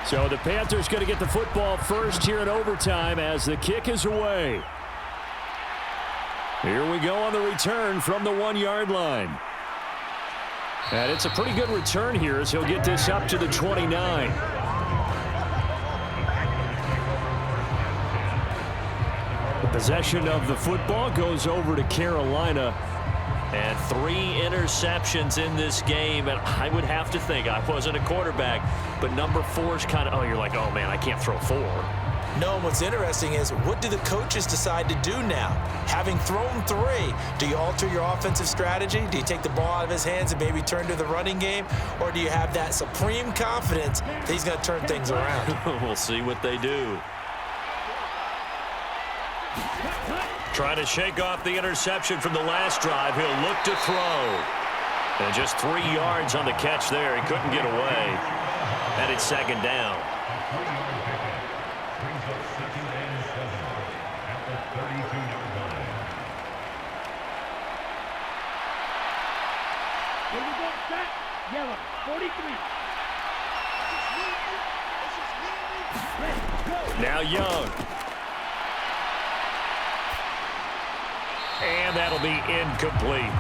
So the Panthers going to get the football first here in overtime as the kick is away. Here we go on the return from the 1-yard line. And it's a pretty good return here as he'll get this up to the 29. The possession of the football goes over to Carolina.
And 3 interceptions in this game. And I would have to think, I wasn't a quarterback, but number 4 is kind of, you're like, oh, man, I can't throw 4.
No, what's interesting is what do the coaches decide to do now? Having thrown 3, do you alter your offensive strategy? Do you take the ball out of his hands and maybe turn to the running game? Or do you have that supreme confidence that he's going to turn things around?
We'll see what they do. Trying to shake off the interception from the last drive. He'll look to throw. And just 3 yards on the catch there. He couldn't get away. And it's 2nd down.
Yellow, 43.
Now Young. And that'll be incomplete.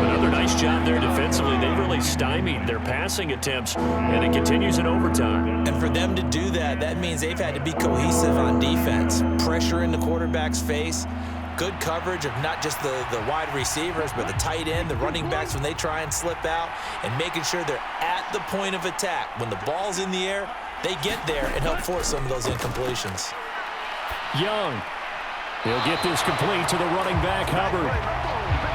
Another nice job there defensively. They really stymied their passing attempts, and it continues in overtime.
And for them to do that, that means they've had to be cohesive on defense. Pressure in the quarterback's face. Good coverage of not just the wide receivers, but the tight end, the running backs when they try and slip out, and making sure they're at the point of attack. When the ball's in the air, they get there and help force some of those incompletions.
Young. He'll get this complete to the running back, Hubbard.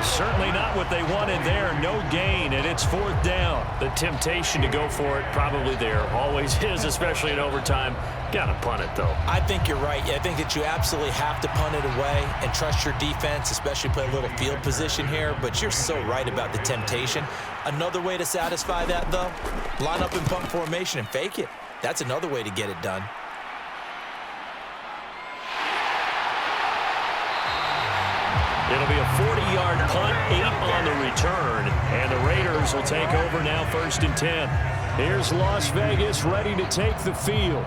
Certainly not what they wanted there. No gain, and it's 4th down.
The temptation to go for it probably there. Always is, especially in overtime. Got to punt it, though.
I think you're right. I think that you absolutely have to punt it away and trust your defense, especially play a little field position here. But you're so right about the temptation. Another way to satisfy that, though, line up in punt formation and fake it. That's another way to get it done.
It'll be a 40-yard punt, 8 on the return, and the Raiders will take over now 1st and 10.
Here's Las Vegas ready to take the field.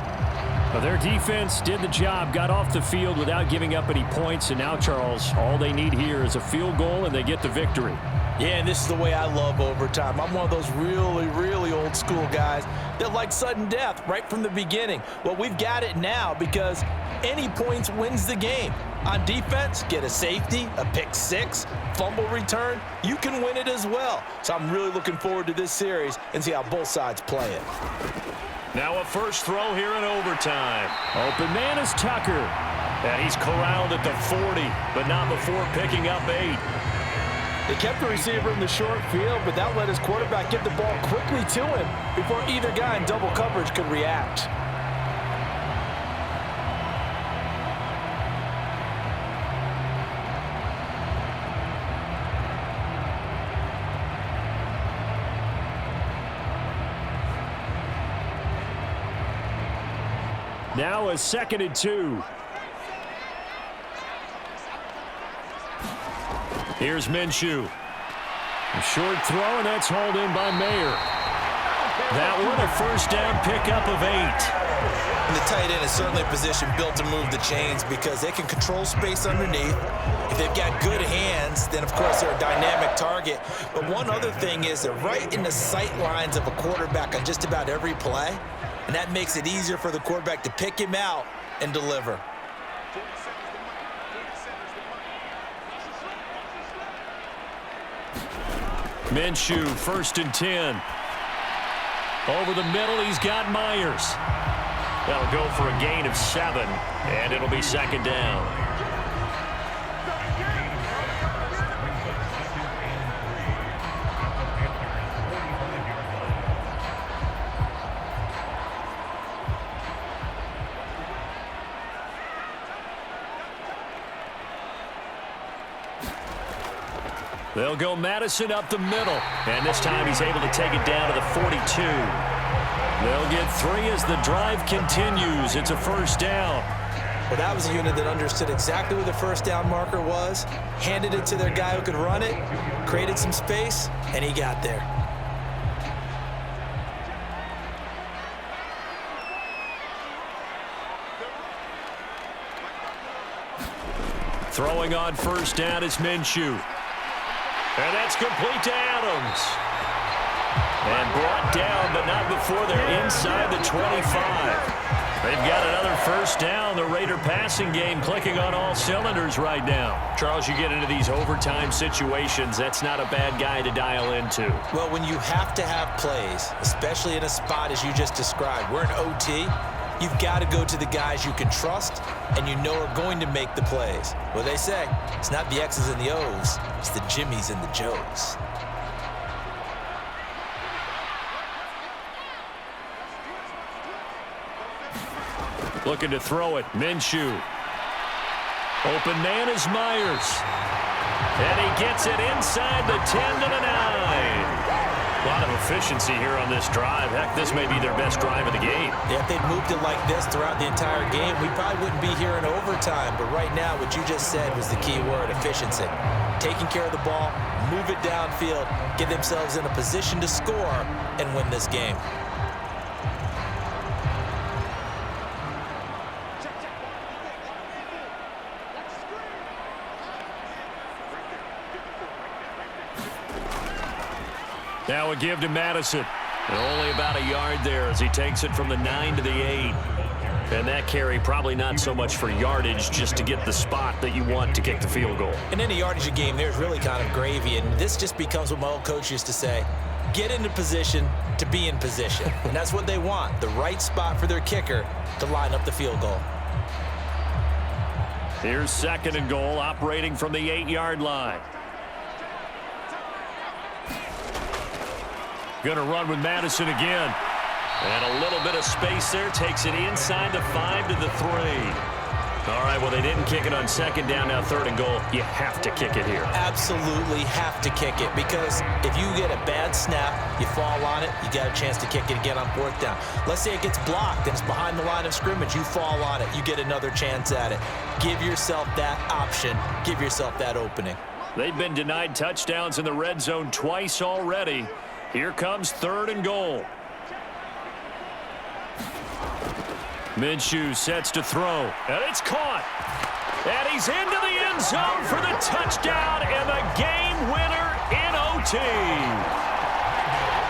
Well, their defense did the job, got off the field without giving up any points, and now, Charles, all they need here is a field goal, and they get the victory.
Yeah, and this is the way I love overtime. I'm one of those really, really old school guys that like sudden death right from the beginning. Well, we've got it now because any points wins the game. On defense, get a safety, a pick 6, fumble return, you can win it as well. So I'm really looking forward to this series and see how both sides play it.
Now a first throw here in overtime.
Open man is Tucker.
And he's corralled at the 40, but not before picking up 8.
They kept the receiver in the short field, but that let his quarterback get the ball quickly to him before either guy in double coverage could react.
Now a 2nd and 2.
Here's Minshew.
A short throw, and that's hauled in by Mayer.
That one a first down pickup of 8.
And the tight end is certainly a position built to move the chains because they can control space underneath. If they've got good hands, then, of course, they're a dynamic target. But one other thing is they're right in the sight lines of a quarterback on just about every play, and that makes it easier for the quarterback to pick him out and deliver.
Minshew, 1st and 10. Over the middle, he's got Myers. That'll go for a gain of 7, and it'll be 2nd down. They'll go Madison up the middle, and this time he's able to take it down to the 42. They'll get 3 as the drive continues. It's a first down.
Well, that was a unit that understood exactly where the first down marker was, handed it to their guy who could run it, created some space, and he got there.
Throwing on first down is Minshew. And that's complete to Adams. And brought down, but not before they're inside the 25. They've got another first down. The Raider passing game clicking on all cylinders right now. Charles, you get into these overtime situations, that's not a bad guy to dial into.
Well, when you have to have plays, especially in a spot as you just described, we're in OT, you've got to go to the guys you can trust and you know are going to make the plays. Well, they say it's not the X's and the O's, it's the Jimmies and the Joes.
Looking to throw it, Minshew. Open man is Myers. And he gets it inside the 10 to the 9. A lot of efficiency here on this drive. Heck, this may be their best drive of the game.
Yeah, if they'd moved it like this throughout the entire game, we probably wouldn't be here in overtime. But right now, what you just said was the key word, efficiency. Taking care of the ball, move it downfield, get themselves in a position to score, and win this game.
Now a give to Madison. And only about a yard there as he takes it from the 9 to the 8. And that carry probably not so much for yardage, just to get the spot that you want to kick the field goal.
In any yardage of game, there's really kind of gravy. And this just becomes what my old coach used to say. Get into position to be in position. And that's what they want, the right spot for their kicker to line up the field goal.
Here's 2nd and goal, operating from the 8-yard line. Going to run with Madison again. And a little bit of space there. Takes it inside the 5 to the 3. All right, well, they didn't kick it on 2nd down. Now 3rd and goal. You have to kick it here.
Absolutely have to kick it, because if you get a bad snap, you fall on it, you got a chance to kick it again on 4th down. Let's say it gets blocked and it's behind the line of scrimmage. You fall on it. You get another chance at it. Give yourself that option. Give yourself that opening.
They've been denied touchdowns in the red zone twice already. Here comes 3rd and goal. Minshew sets to throw, and it's caught. And he's into the end zone for the touchdown and the game winner in OT.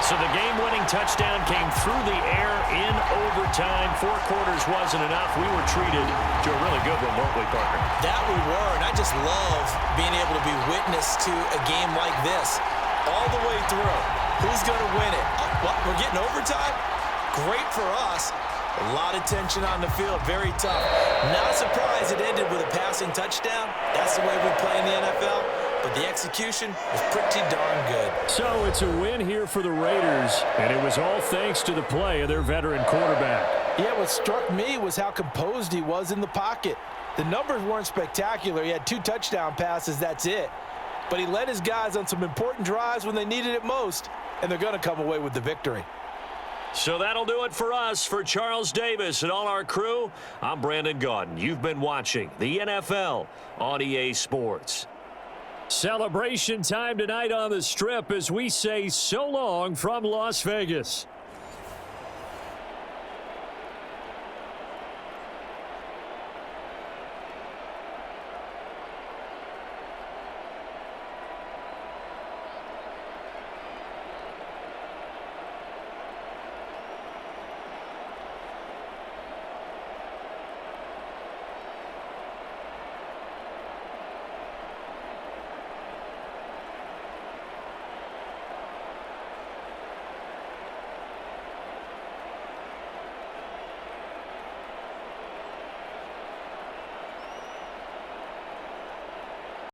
So the game-winning touchdown came through the air in overtime. 4 quarters wasn't enough. We were treated to a really good one, weren't we, Parker?
That we were, and I just love being able to be witness to a game like this all the way through. Who's going to win it? What, we're getting overtime? Great for us. A lot of tension on the field. Very tough. Not surprised it ended with a passing touchdown. That's the way we play in the NFL. But the execution was pretty darn good.
So it's a win here for the Raiders, and it was all thanks to the play of their veteran quarterback.
Yeah, what struck me was how composed he was in the pocket. The numbers weren't spectacular. He had 2 touchdown passes, that's it. But he led his guys on some important drives when they needed it most, and they're going to come away with the victory.
So that'll do it for us. For Charles Davis and all our crew, I'm Brandon Gaudin. You've been watching the NFL on EA Sports.
Celebration time tonight on the Strip as we say so long from Las Vegas.